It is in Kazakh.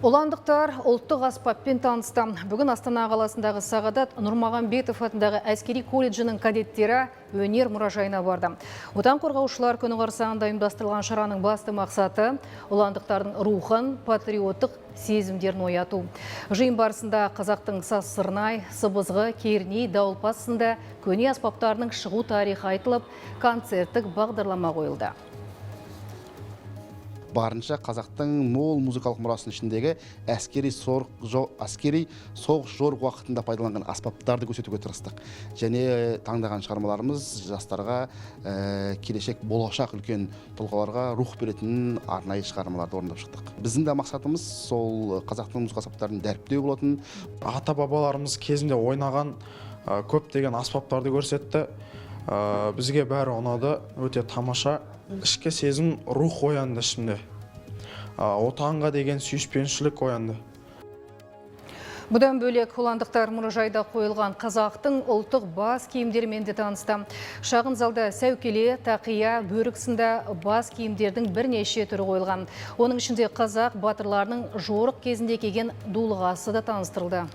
Оландықтар ұлттық аспаппен танысты. Бүгін Астана қаласындағы Сағадат Нұрмағамбетов атындағы әскери колледжінің кадеттері өнер мұражайына барды. Отан қорғаушылар күні қарсаңында ұйымдастырылған шараның басты мақсаты оландықтардың рухын, патриоттық сезімдерін ояту. Жиын барысында қазақтың саз-сырнай, сыбызғы, керней, дауылпаз сынды көне аспаптарының шығу тарихы айтылып, концерттік бағдарлама қойылды. Барынша қазақтың мол музыкалық мұрасының ішіндегі әскери соғыс жорық уақытында пайдаланған аспаптарды көрсетуге тырыстық. Және таңдаған шығармаларымыз жастарға келешек болашақ үлкен тұлғаларға рух беретін арнайы шығармаларды орындап шықтық. Біздің де мақсатымыз сол қазақтың музыка аспаптарын дәріптеу болатын. Ата-бабаларымыз кезінде ойнаған көптеген аспаптарды көрсетті. Бізге бәрі ұнады, өте тамаша. Ішкі сезім, рух оянды ішімде. Отанға деген сүйіспеншілік оянды. Бұдан бөлек оландықтар мұражайда қойылған қазақтың ұлттық бас киімдерімен де танысты. Шағын залда сәукеле, тақия, бөрік сынды бас киімдердің бірнеше түрі қойылған. Оның ішінде қазақ батырларының жорық кезінде киген дулығасы да таныстырылды.